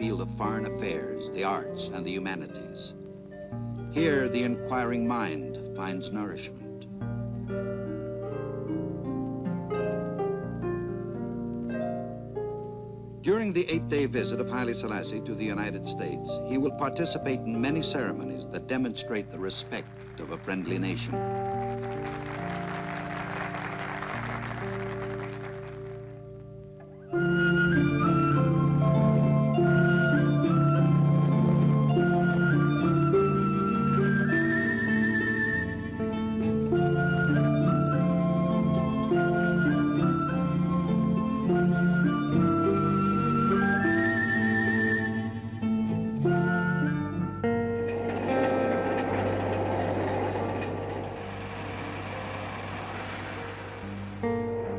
field of foreign affairs, the arts, and the humanities. Here, the inquiring mind finds nourishment. During the 8-day visit of Haileselassie to the United States, he will participate in many ceremonies that demonstrate the respect of a friendly nation.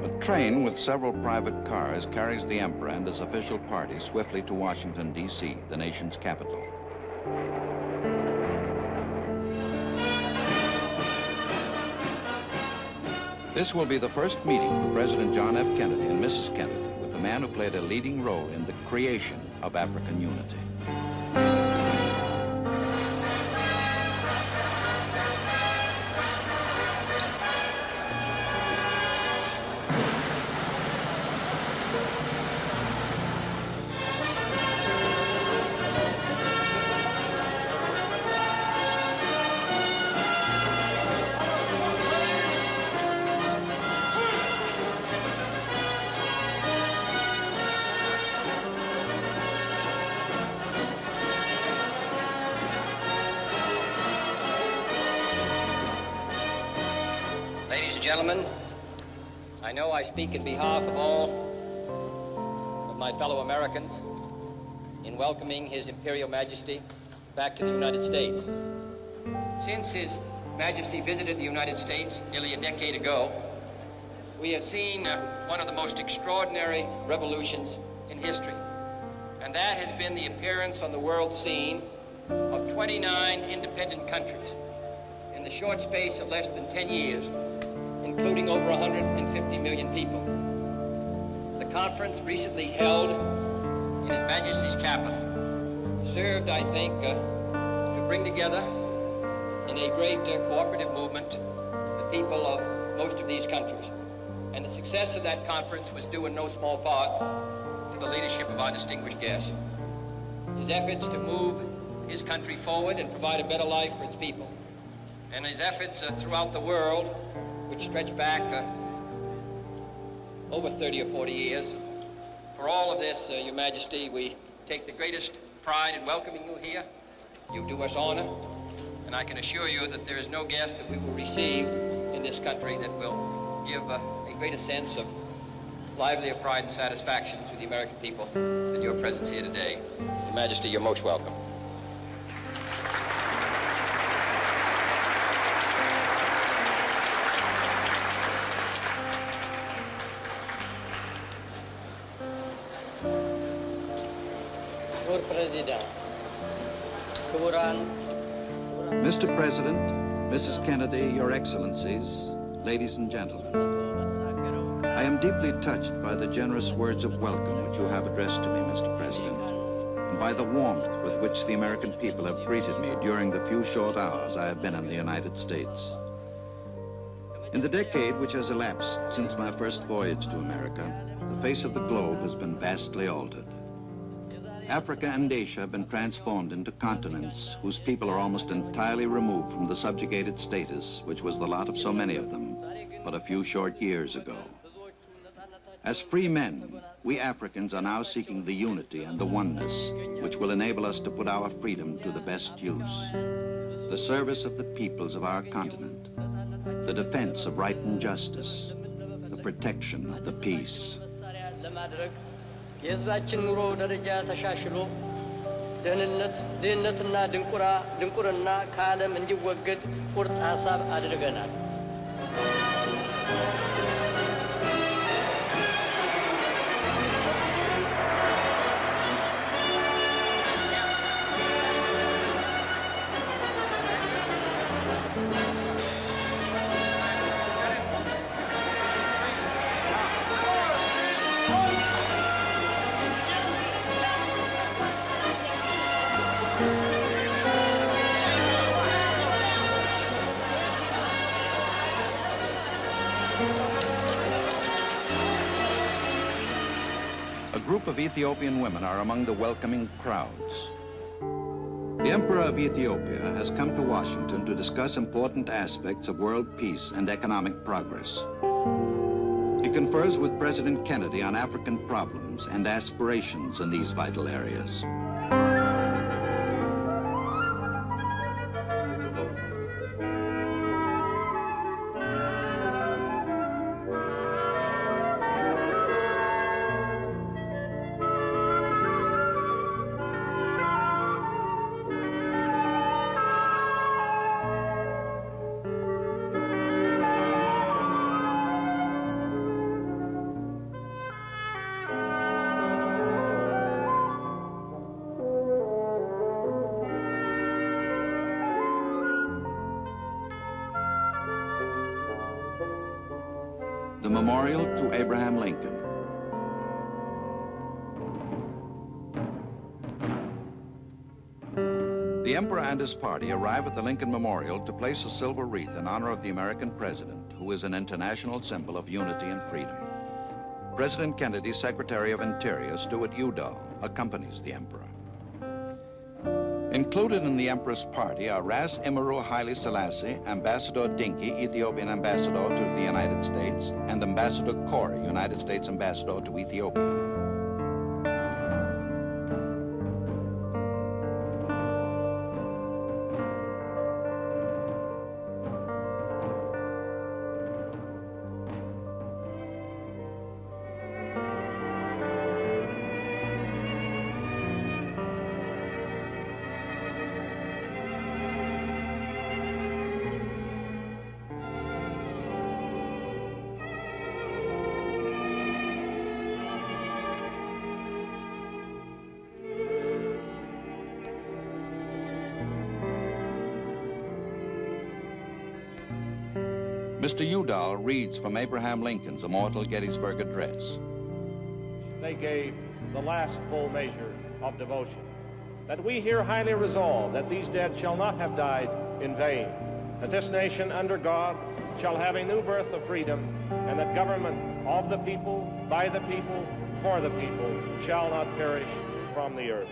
A train with several private cars carries the Emperor and his official party swiftly to Washington, D.C., the nation's capital. This will be the first meeting for President John F. Kennedy and Mrs. Kennedy with the man who played a leading role in the creation of African unity. Ladies and gentlemen, I know I speak in behalf of all of my fellow Americans in welcoming His Imperial Majesty back to the United States. Since His Majesty visited the United States nearly a decade ago, we have seen one of the most extraordinary revolutions in history, and that has been the appearance on the world scene of 29 independent countries in the short space of less than 10 years, including over 150 million people. The conference recently held in His Majesty's capital served, I think, to bring together in a great cooperative movement the people of most of these countries. And the success of that conference was due in no small part to the leadership of our distinguished guest. His efforts to move his country forward and provide a better life for its people, and his efforts throughout the world, which stretch back over 30 or 40 years. For all of this, Your Majesty, we take the greatest pride in welcoming you here. You do us honor, and I can assure you that there is no guest that we will receive in this country that will give a greater sense of livelier pride and satisfaction to the American people than your presence here today. Your Majesty, you're most welcome. Mr. President, Mrs. Kennedy, Your Excellencies, ladies and gentlemen, I am deeply touched by the generous words of welcome which you have addressed to me, Mr. President, and by the warmth with which the American people have greeted me during the few short hours I have been in the United States. In the decade which has elapsed since my first voyage to America, the face of the globe has been vastly altered. Africa and Asia have been transformed into continents whose people are almost entirely removed from the subjugated status which was the lot of so many of them but a few short years ago. As free men, we Africans are now seeking the unity and the oneness which will enable us to put our freedom to the best use. The service of the peoples of our continent, the defense of right and justice, the protection of the peace. የህዝባችን ኑሮ ደረጃ ተሻሽሎ ድህነትና ድንቁርና ከዓለም እንዲወገድ ቁርጥ ሐሳብ አድርገናል። group of Ethiopian women are among the welcoming crowds. The Emperor of Ethiopia has come to Washington to discuss important aspects of world peace and economic progress. He confers with President Kennedy on African problems and aspirations in these vital areas. The memorial to Abraham Lincoln. The Emperor and his party arrive at the Lincoln Memorial to place a silver wreath in honor of the American president, who is an international symbol of unity and freedom. President Kennedy's Secretary of Interior, Stuart Udall, accompanies the Emperor. Included in the Emperor's party are Ras Imru Haileselassie, Ambassador Dinky, Ethiopian Ambassador to the United States, and Ambassador Corey, United States Ambassador to Ethiopia. Mr. Udall reads from Abraham Lincoln's immortal Gettysburg Address. They gave the last full measure of devotion. That we here highly resolve that these dead shall not have died in vain, that this nation under God shall have a new birth of freedom, and that government of the people, by the people, for the people, shall not perish from the earth.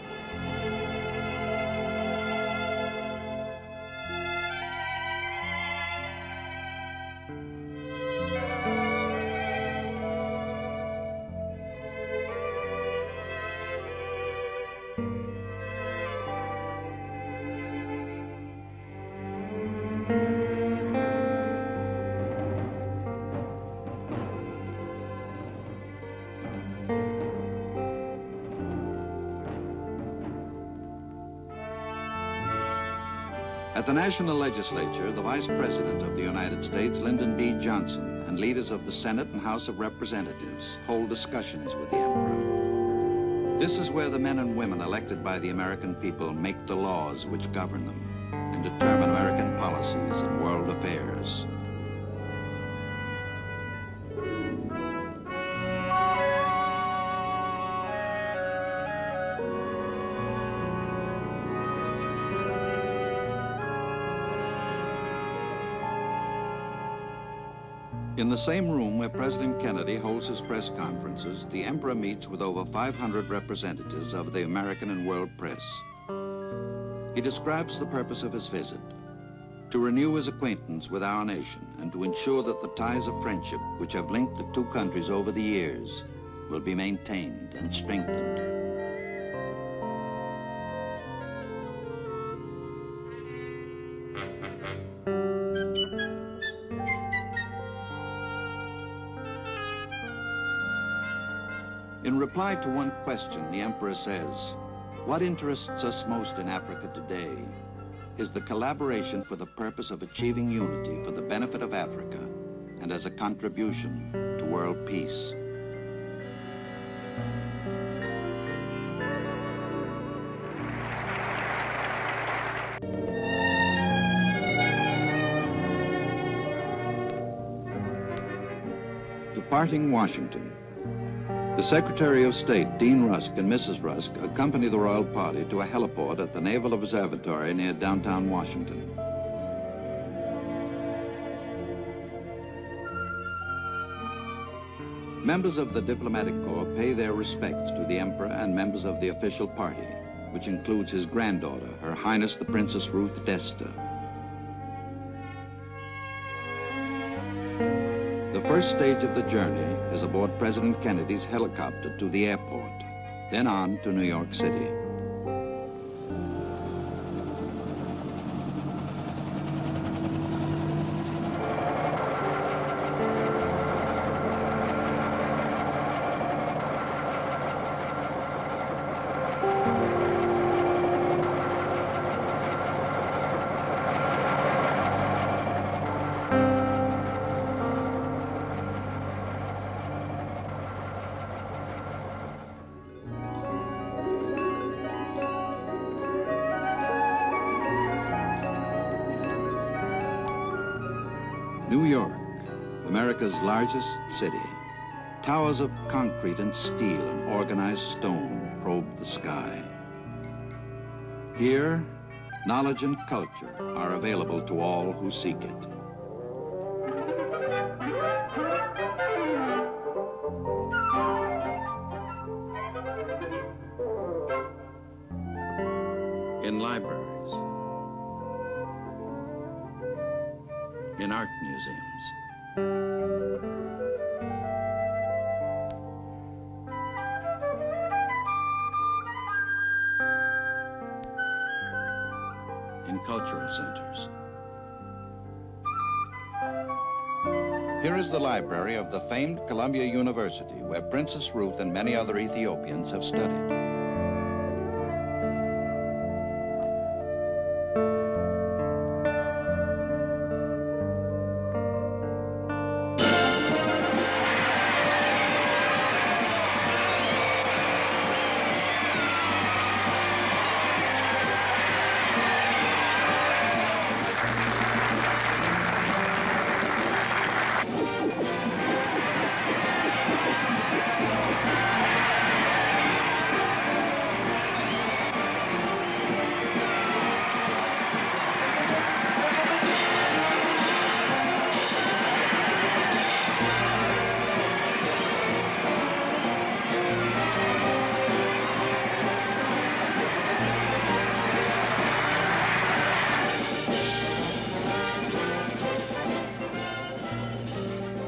At the National Legislature, the Vice President of the United States, Lyndon B. Johnson, and leaders of the Senate and House of Representatives hold discussions with the Emperor. This is where the men and women elected by the American people make the laws which govern them and determine American policies and world affairs. In the same room where President Kennedy holds his press conferences, the Emperor meets with over 500 representatives of the American and world press. He describes the purpose of his visit: to renew his acquaintance with our nation and to ensure that the ties of friendship which have linked the two countries over the years will be maintained and strengthened. In reply to one question, the Emperor says, "What interests us most in Africa today is the collaboration for the purpose of achieving unity for the benefit of Africa and as a contribution to world peace." Departing Washington, the Secretary of State, Dean Rusk, and Mrs. Rusk accompany the royal party to a heliport at the Naval Observatory near downtown Washington. Members of the diplomatic corps pay their respects to the emperor and members of the official party, which includes his granddaughter, Her Highness the Princess Ruth d'Este. The first stage of the journey is aboard President Kennedy's helicopter to the airport, then on to New York City. New York, America's largest city. Towers of concrete and steel and organized stone probe the sky. Here, knowledge and culture are available to all who seek it. In libraries, in art museums, in cultural centers. Here is the library of the famed Columbia University, where Princess Ruth and many other Ethiopians have studied.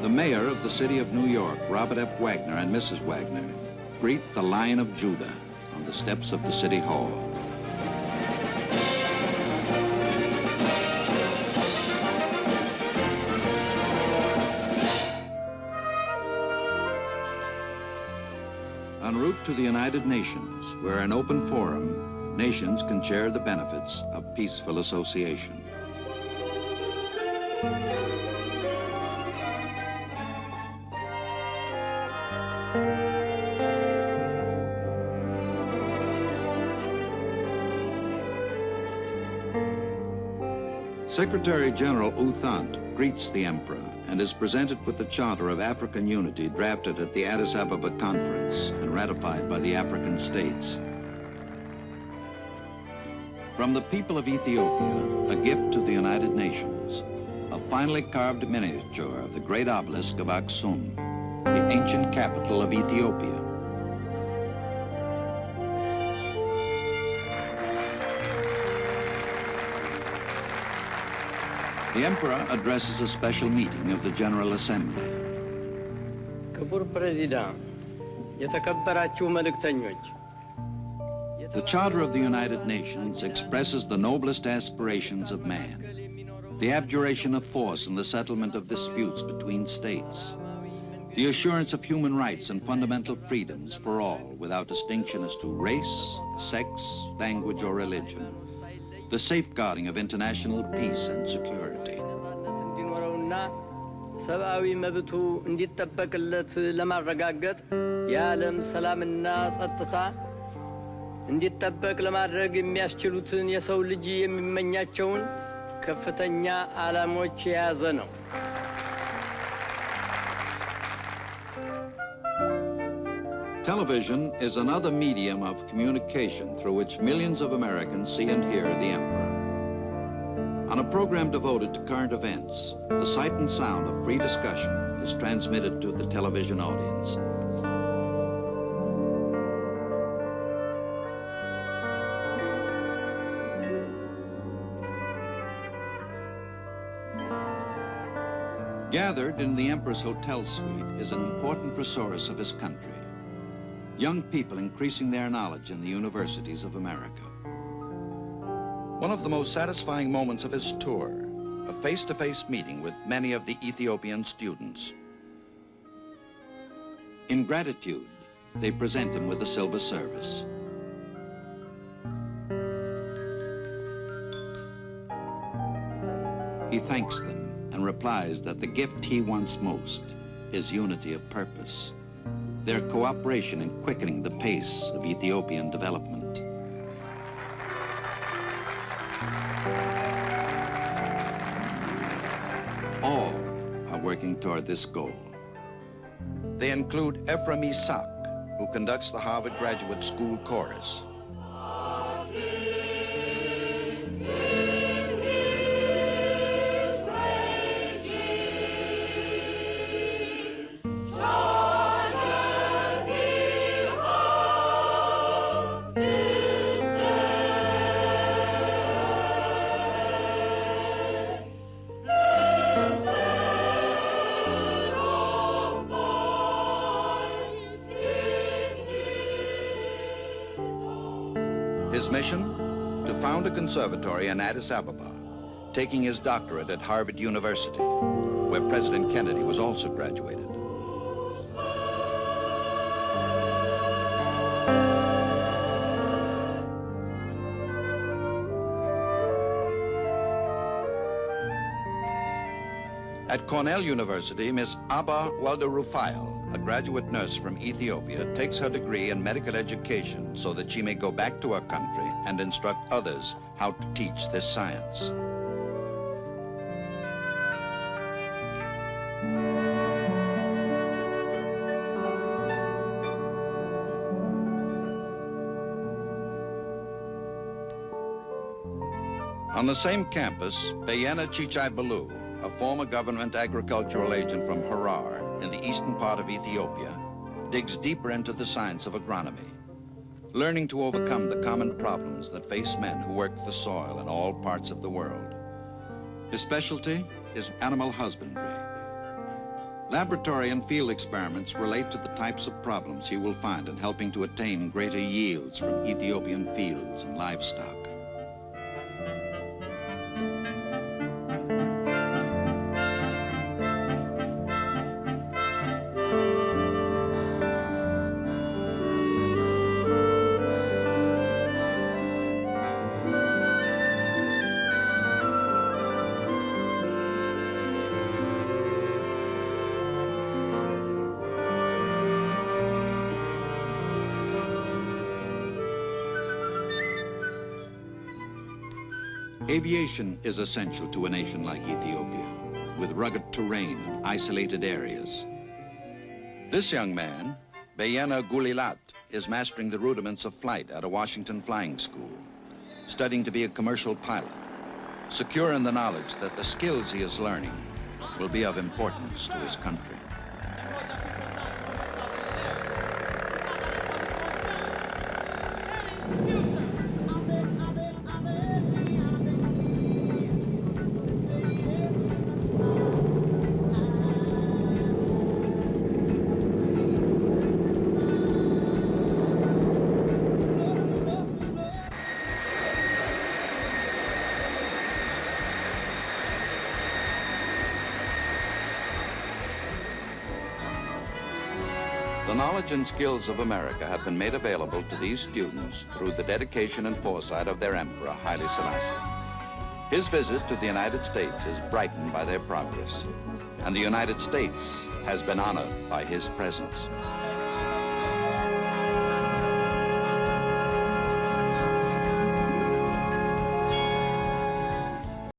The mayor of the city of New York, Robert F. Wagner, and Mrs. Wagner greet the Lion of Judah on the steps of the City Hall. En route to the United Nations, where an open forum, nations can share the benefits of peaceful association. Secretary General U Thant greets the Emperor and is presented with the Charter of African Unity drafted at the Addis Ababa Conference and ratified by the African states. From the people of Ethiopia, a gift to the United Nations, a finely carved miniature of the great obelisk of Aksum, the ancient capital of Ethiopia. The Emperor addresses a special meeting of the General Assembly. ክቡር ፕሬዚዳንት፣ የተከበራችሁ መልእክተኞች፣ The Charter of the United Nations expresses the noblest aspirations of man, the abjuration of force in the settlement of disputes between states, the assurance of human rights and fundamental freedoms for all without distinction as to race, sex, language, or religion, the safeguarding of international peace and security. እንዲኖረውና ሰብአዊ መብቱ እንዲጠበቅለት ለማረጋገጥ የዓለም ሰላምና ጸጥታ እንዲጠበቅ ለማድረግ የሚያስችሉትን የሰው ልጅ የሚመኛቸውን ከፍተኛ ዓላማዎች የያዘ ነው። Television is another medium of communication through which millions of Americans see and hear the Emperor. On a program devoted to current events, the sight and sound of free discussion is transmitted to the television audience. Gathered in the Emperor's Hotel suite is an important resource of his country. Young people increasing their knowledge in the universities of America. One of the most satisfying moments of his tour, a face-to-face meeting with many of the Ethiopian students. In gratitude, they present him with a silver service. He thanks them and replies that the gift he wants most is unity of purpose, their cooperation in quickening the pace of Ethiopian development. All are working toward this goal. They include Ephraim Isaac, who conducts the Harvard Graduate School Chorus. His mission? To found a conservatory in Addis Ababa, taking his doctorate at Harvard University, where President Kennedy was also graduated. At Cornell University, Miss Abba Walda Rufail, a graduate nurse from Ethiopia, takes her degree in medical education so that she may go back to her country and instruct others how to teach this science. On the same campus, Bayena Chichai Balu, a former government agricultural agent from Harar in the eastern part of Ethiopia, digs deeper into the science of agronomy, learning to overcome the common problems that face men who work the soil in all parts of the world. His specialty is animal husbandry. Laboratory and field experiments relate to the types of problems he will find in helping to attain greater yields from Ethiopian fields and livestock. Aviation is essential to a nation like Ethiopia, with rugged terrain and isolated areas. This young man, Bayena Gulilat, is mastering the rudiments of flight at a Washington flying school, studying to be a commercial pilot, secure in the knowledge that the skills he is learning will be of importance to his country. The knowledge and skills of America have been made available to these students through the dedication and foresight of their emperor, Haileselassie. His visit to the United States is brightened by their progress, and the United States has been honored by his presence.